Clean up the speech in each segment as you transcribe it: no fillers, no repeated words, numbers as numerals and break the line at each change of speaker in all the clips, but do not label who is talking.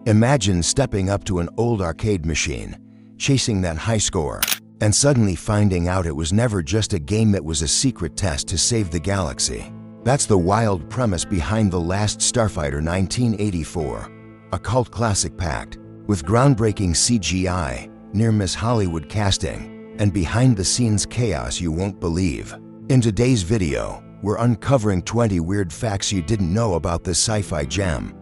Imagine stepping up to an old arcade machine, chasing that high score, and suddenly finding out it was never just a game, it was a secret test to save the galaxy. That's the wild premise behind The Last Starfighter 1984, a cult classic packed with groundbreaking CGI, near-miss Hollywood casting, and behind-the-scenes chaos you won't believe. In today's video, we're uncovering 20 weird facts you didn't know about this sci-fi gem.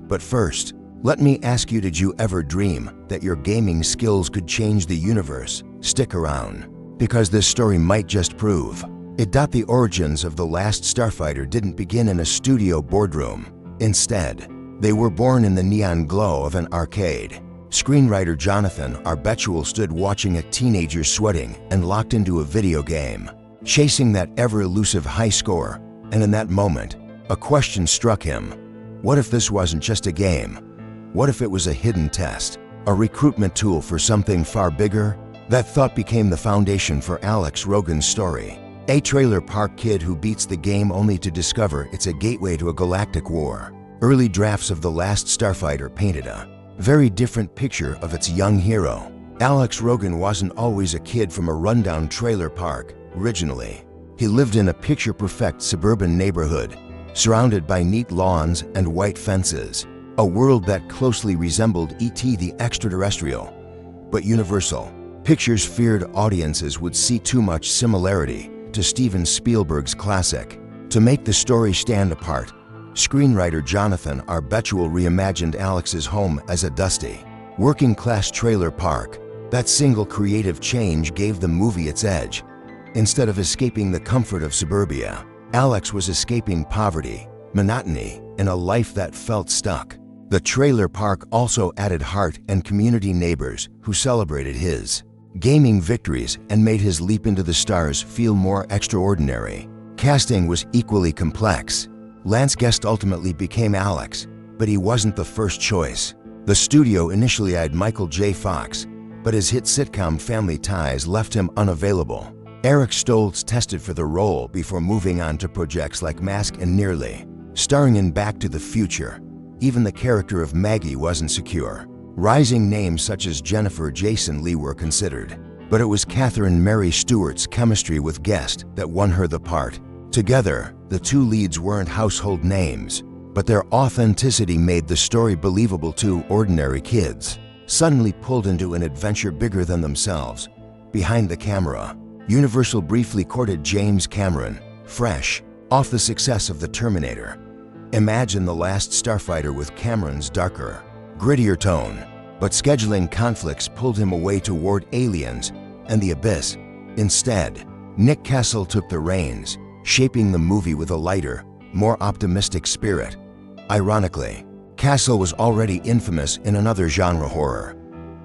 But first, let me ask you, did you ever dream that your gaming skills could change the universe? Stick around, because this story might just prove it. The origins of The Last Starfighter didn't begin in a studio boardroom. Instead, they were born in the neon glow of an arcade. Screenwriter Jonathan Arbetchel stood watching a teenager sweating and locked into a video game, chasing that ever-elusive high score, and in that moment, a question struck him. What if this wasn't just a game? What if it was a hidden test, a recruitment tool for something far bigger? That thought became the foundation for Alex Rogan's story, a trailer park kid who beats the game only to discover it's a gateway to a galactic war. Early drafts of The Last Starfighter painted a very different picture of its young hero. Alex Rogan wasn't always a kid from a rundown trailer park. Originally, he lived in a picture-perfect suburban neighborhood, surrounded by neat lawns and white fences, a world that closely resembled E.T. the extraterrestrial, but universal. Pictures feared audiences would see too much similarity to Steven Spielberg's classic. To make the story stand apart, screenwriter Jonathan Arbetchel reimagined Alex's home as a dusty, working-class trailer park. That single creative change gave the movie its edge. Instead of escaping the comfort of suburbia, Alex was escaping poverty, monotony, and a life that felt stuck. The trailer park also added heart and community neighbors who celebrated his gaming victories and made his leap into the stars feel more extraordinary. Casting was equally complex. Lance Guest ultimately became Alex, but he wasn't the first choice. The studio initially eyed Michael J. Fox, but his hit sitcom Family Ties left him unavailable. Eric Stoltz tested for the role before moving on to projects like Mask and Nearly. Starring in Back to the Future, even the character of Maggie wasn't secure. Rising names such as Jennifer Jason Leigh were considered, but it was Catherine Mary Stewart's chemistry with Guest that won her the part. Together, the two leads weren't household names, but their authenticity made the story believable to ordinary kids, suddenly pulled into an adventure bigger than themselves. Behind the camera, Universal briefly courted James Cameron, fresh off the success of The Terminator. Imagine The Last Starfighter with Cameron's darker, grittier tone, but scheduling conflicts pulled him away toward Aliens and The Abyss. Instead, Nick Castle took the reins, shaping the movie with a lighter, more optimistic spirit. Ironically, Castle was already infamous in another genre, horror.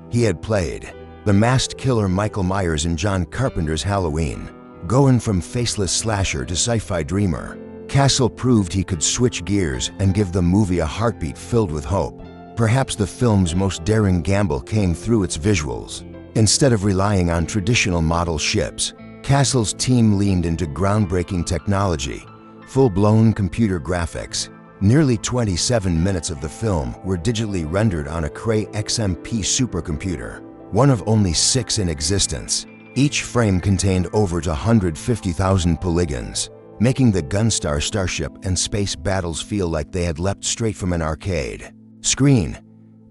He had played the masked killer Michael Myers in John Carpenter's Halloween. Going from faceless slasher to sci-fi dreamer, Castle proved he could switch gears and give the movie a heartbeat filled with hope. Perhaps the film's most daring gamble came through its visuals. Instead of relying on traditional model ships, Castle's team leaned into groundbreaking technology, full-blown computer graphics. Nearly 27 minutes of the film were digitally rendered on a Cray XMP supercomputer, one of only 6 in existence. Each frame contained over 150,000 polygons, making the Gunstar starship and space battles feel like they had leapt straight from an arcade screen.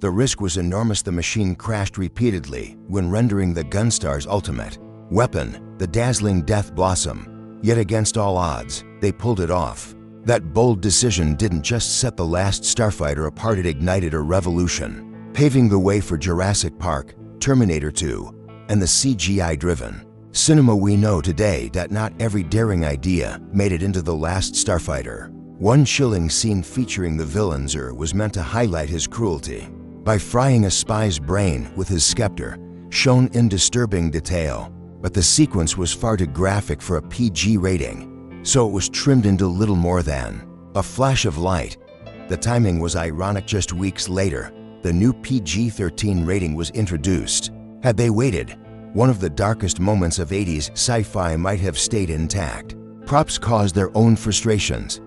The risk was enormous. The machine crashed repeatedly when rendering the Gunstar's ultimate weapon, the dazzling Death Blossom. Yet against all odds, they pulled it off. That bold decision didn't just set The Last Starfighter apart, it ignited a revolution, paving the way for Jurassic Park, Terminator 2, and the CGI-driven cinema we know today. Not every daring idea made it into The Last Starfighter. One chilling scene featuring the villain Xur was meant to highlight his cruelty by frying a spy's brain with his scepter, shown in disturbing detail. But the sequence was far too graphic for a PG rating, so it was trimmed into little more than a flash of light. The timing was ironic. Just weeks later, the new PG-13 rating was introduced. Had they waited, one of the darkest moments of 80s sci-fi might have stayed intact. Props caused their own frustrations.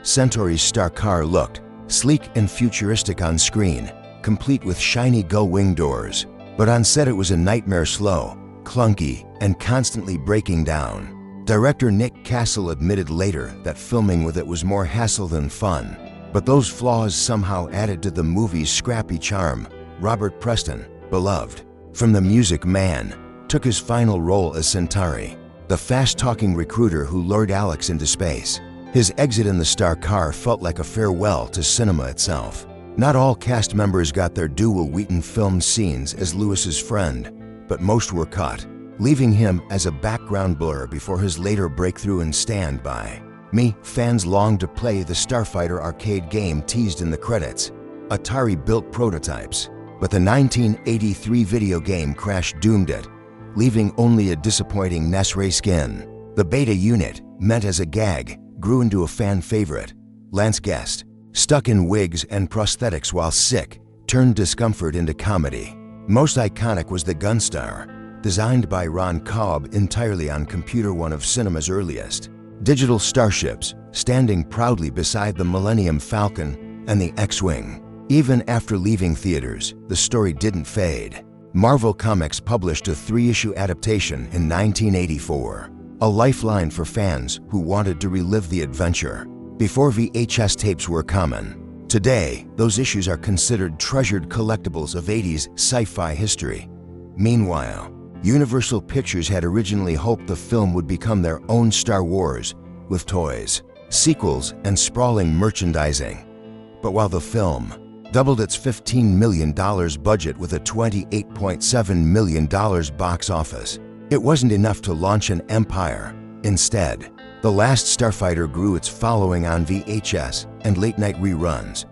Centauri's star car looked sleek and futuristic on screen, complete with shiny gull wing doors. But on set it was a nightmare, slow, clunky, and constantly breaking down. Director Nick Castle admitted later that filming with it was more hassle than fun. But those flaws somehow added to the movie's scrappy charm. Robert Preston, beloved from The Music Man, took his final role as Centauri, the fast-talking recruiter who lured Alex into space. His exit in the star car felt like a farewell to cinema itself. Not all cast members got their due. Will Wheaton filmed scenes as Lewis's friend, but most were cut, leaving him as a background blur before his later breakthrough in Stand By Me. Fans longed to play the Starfighter arcade game teased in the credits. Atari built prototypes, but the 1983 video game crash doomed it, leaving only a disappointing NES reskin. The beta unit, meant as a gag, grew into a fan favorite. Lance Guest, stuck in wigs and prosthetics while sick, turned discomfort into comedy. Most iconic was the Gunstar, designed by Ron Cobb entirely on computer, one of cinema's earliest digital starships, standing proudly beside the Millennium Falcon and the X-Wing. Even after leaving theaters, the story didn't fade. Marvel Comics published a 3-issue adaptation in 1984, a lifeline for fans who wanted to relive the adventure. Before VHS tapes were common, today those issues are considered treasured collectibles of 80s sci-fi history. Meanwhile, Universal Pictures had originally hoped the film would become their own Star Wars, with toys, sequels, and sprawling merchandising. But while the film doubled its $15 million budget with a $28.7 million box office, it wasn't enough to launch an empire. Instead, The Last Starfighter grew its following on VHS and late-night reruns.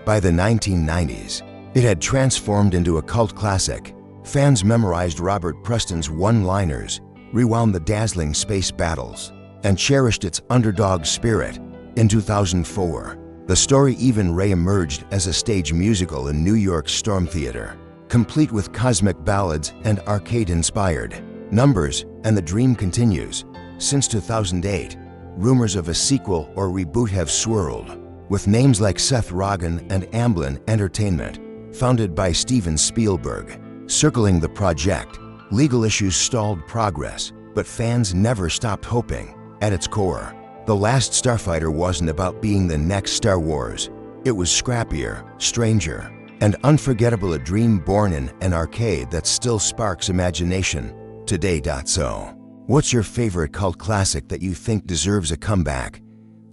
By the 1990s, it had transformed into a cult classic. Fans memorized Robert Preston's one-liners, rewound the dazzling space battles, and cherished its underdog spirit. In 2004, the story even re-emerged as a stage musical in New York's Storm Theater, complete with cosmic ballads and arcade-inspired numbers, and the dream continues. Since 2008, rumors of a sequel or reboot have swirled, with names like Seth Rogen and Amblin Entertainment, founded by Steven Spielberg, circling the project. Legal issues stalled progress, but fans never stopped hoping. At its core, The Last Starfighter wasn't about being the next Star Wars. It was scrappier, stranger, and unforgettable, a dream born in an arcade that still sparks imagination today. So, what's your favorite cult classic that you think deserves a comeback?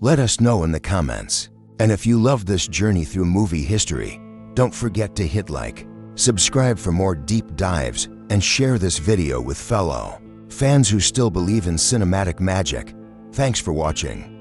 Let us know in the comments. And if you love this journey through movie history, don't forget to hit like, subscribe for more deep dives, and share this video with fellow fans who still believe in cinematic magic. Thanks for watching.